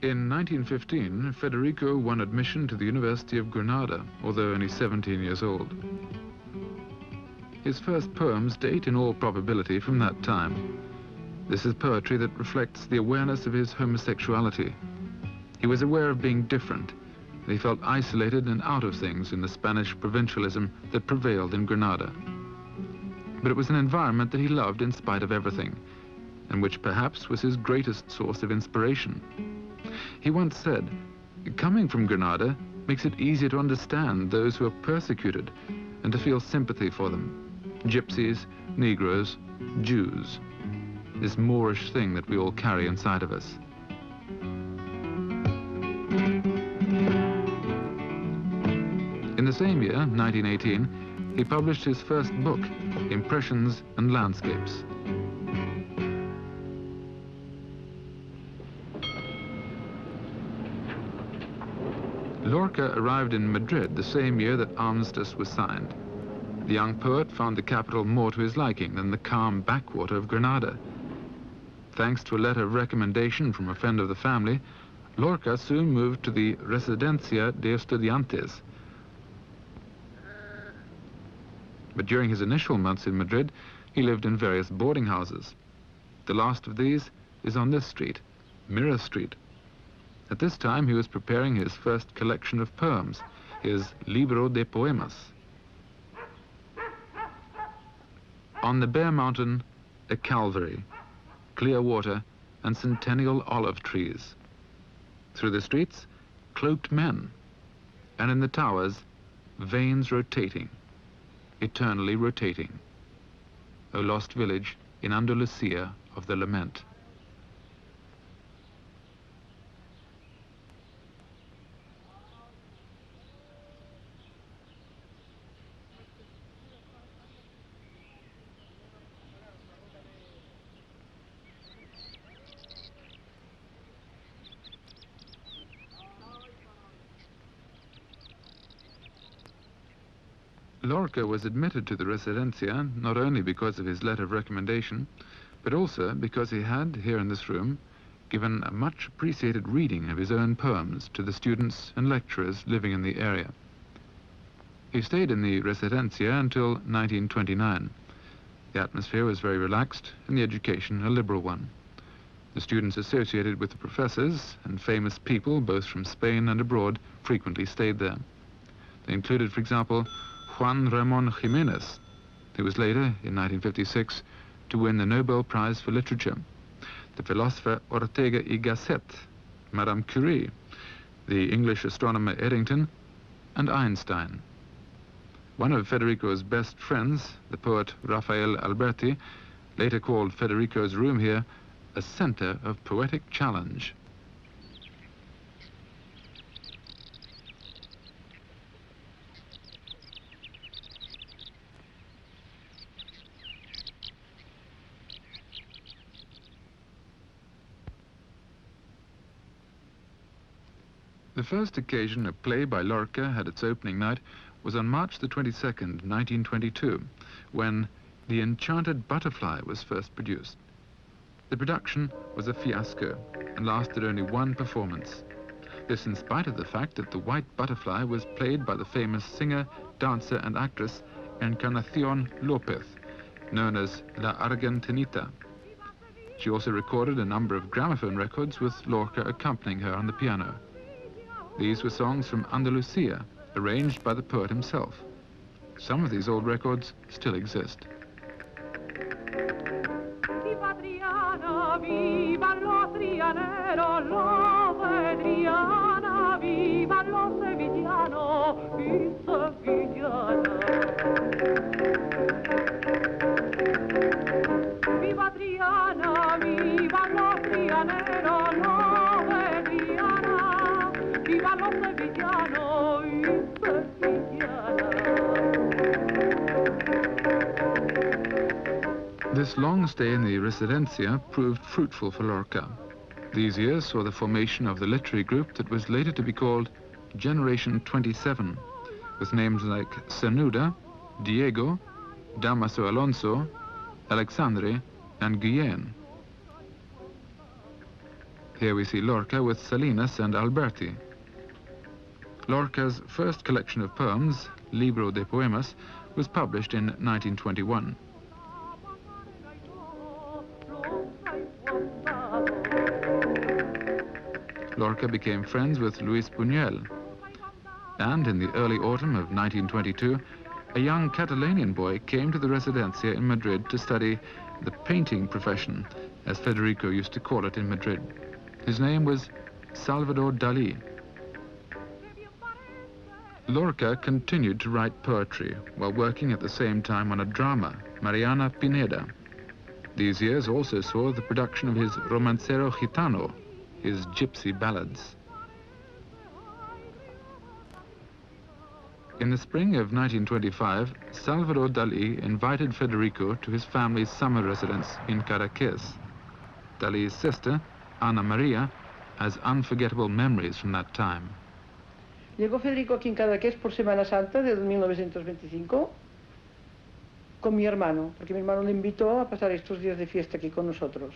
In 1915, Federico won admission to the University of Granada, although only 17 years old. His first poems date in all probability from that time. This is poetry that reflects the awareness of his homosexuality. He was aware of being different, and he felt isolated and out of things in the Spanish provincialism that prevailed in Granada. But it was an environment that he loved in spite of everything, and which perhaps was his greatest source of inspiration. He once said, "Coming from Granada makes it easier to understand those who are persecuted and to feel sympathy for them. Gypsies, Negroes, Jews. This Moorish thing that we all carry inside of us." In the same year, 1918, he published his first book, Impressions and Landscapes. Lorca arrived in Madrid the same year that armistice was signed. The young poet found the capital more to his liking than the calm backwater of Granada. Thanks to a letter of recommendation from a friend of the family, Lorca soon moved to the Residencia de Estudiantes. But during his initial months in Madrid, he lived in various boarding houses. The last of these is on this street, Mirror Street. At this time, he was preparing his first collection of poems, his Libro de Poemas. On the bare mountain, a Calvary, clear water, and centennial olive trees. Through the streets, cloaked men, and in the towers, vanes rotating, eternally rotating. O lost village in Andalusia of the lament. Lorca was admitted to the Residencia not only because of his letter of recommendation, but also because he had, here in this room, given a much appreciated reading of his own poems to the students and lecturers living in the area. He stayed in the Residencia until 1929. The atmosphere was very relaxed and the education a liberal one. The students associated with the professors and famous people, both from Spain and abroad, frequently stayed there. They included, for example, Juan Ramón Jiménez, who was later, in 1956, to win the Nobel Prize for Literature, the philosopher Ortega y Gasset, Madame Curie, the English astronomer Eddington, and Einstein. One of Federico's best friends, the poet Rafael Alberti, later called Federico's room here a center of poetic challenge. The first occasion a play by Lorca had its opening night was on March the 22nd, 1922, when The Enchanted Butterfly was first produced. The production was a fiasco and lasted only one performance. This in spite of the fact that the white butterfly was played by the famous singer, dancer and actress Encarnación López, known as La Argentinita. She also recorded a number of gramophone records with Lorca accompanying her on the piano. These were songs from Andalusia, arranged by the poet himself. Some of these old records still exist. Viva Triana, viva los trianeros, los de Triana, viva los sevillanos y sevillanas. Viva Triana, viva los trianeros, los de Triana, viva los sevillanos y sevillanas. This long stay in the Residencia proved fruitful for Lorca. These years saw the formation of the literary group that was later to be called Generation 27, with names like Cernuda, Diego, Damaso Alonso, Alexandre, and Guillen. Here we see Lorca with Salinas and Alberti. Lorca's first collection of poems, Libro de Poemas, was published in 1921. Lorca became friends with Luis Buñuel, and in the early autumn of 1922, a young Catalanian boy came to the Residencia in Madrid to study the painting profession, as Federico used to call it in Madrid. His name was Salvador Dalí. Lorca continued to write poetry while working at the same time on a drama, Mariana Pineda. These years also saw the production of his Romancero Gitano, his gypsy ballads. In the spring of 1925, Salvador Dalí invited Federico to his family's summer residence in Cadaqués. Dalí's sister, Ana María, has unforgettable memories from that time. Llegó Federico aquí en Cadaqués por Semana Santa de 1925 con mi hermano, porque mi hermano le invitó a pasar estos días de fiesta aquí con nosotros.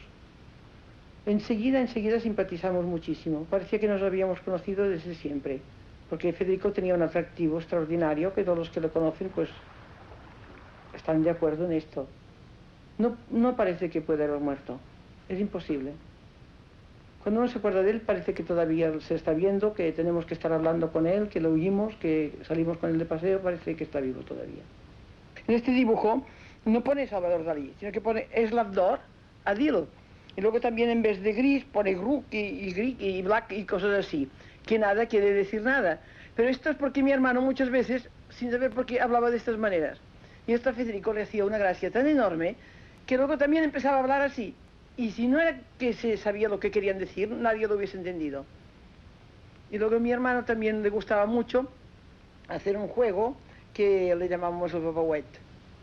Enseguida simpatizamos muchísimo. Parecía que nos habíamos conocido desde siempre, porque Federico tenía un atractivo extraordinario que todos los que lo conocen pues están de acuerdo en esto. No parece que pueda haber muerto, es imposible. Cuando uno se acuerda de él parece que todavía se está viendo, que tenemos que estar hablando con él, que lo oímos, que salimos con él de paseo, parece que está vivo todavía. En este dibujo no pone Salvador Dalí, sino que pone Eslavdor Adil. Y luego también en vez de gris pone Gruk y Gris y Black y cosas así, que nada quiere decir nada. Pero esto es porque mi hermano muchas veces, sin saber por qué, hablaba de estas maneras. Y esto a Federico le hacía una gracia tan enorme que luego también empezaba a hablar así. Y si no era que se sabía lo que querían decir, nadie lo hubiese entendido. Y luego a mi hermano también le gustaba mucho hacer un juego que le llamamos el babauet,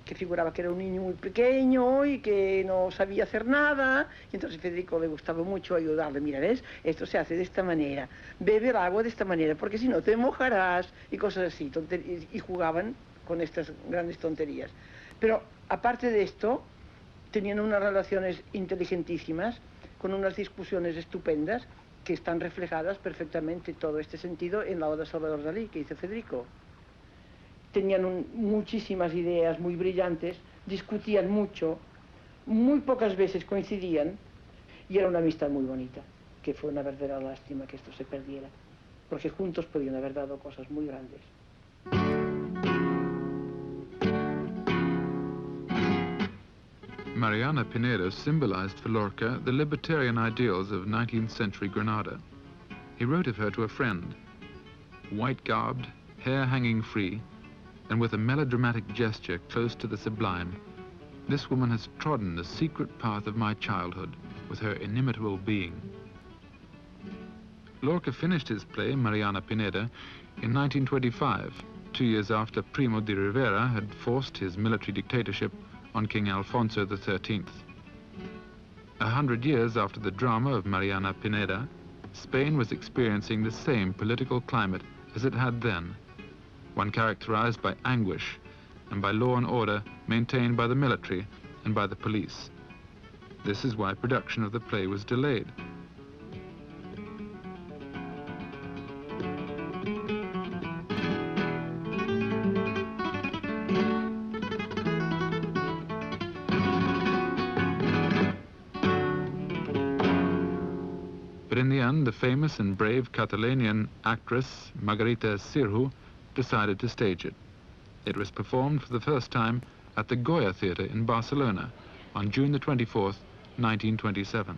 que figuraba que era un niño muy pequeño y que no sabía hacer nada. Y entonces a Federico le gustaba mucho ayudarle. Mira, ¿ves? Esto se hace de esta manera. Bebe el agua de esta manera, porque si no te mojarás. Y cosas así. Y jugaban con estas grandes tonterías. Pero aparte de esto, tenían unas relaciones inteligentísimas, con unas discusiones estupendas, que están reflejadas perfectamente todo este sentido en la obra de Salvador Dalí, que hizo Federico. Tenían muchísimas ideas muy brillantes, discutían mucho, muy pocas veces coincidían, y era una amistad muy bonita, que fue una verdadera lástima que esto se perdiera, porque juntos podían haber dado cosas muy grandes. Mariana Pineda symbolized for Lorca the libertarian ideals of 19th century Granada. He wrote of her to a friend, white-garbed, hair hanging free, and with a melodramatic gesture close to the sublime, this woman has trodden the secret path of my childhood with her inimitable being. Lorca finished his play, Mariana Pineda, in 1925, 2 years after Primo de Rivera had forced his military dictatorship on King Alfonso XIII. 100 years after the drama of Mariana Pineda, Spain was experiencing the same political climate as it had then, one characterized by anguish and by law and order maintained by the military and by the police. This is why production of the play was delayed. But in the end, the famous and brave Catalanian actress Margarita Sirhu decided to stage it. It was performed for the first time at the Goya Theatre in Barcelona on June the 24th, 1927.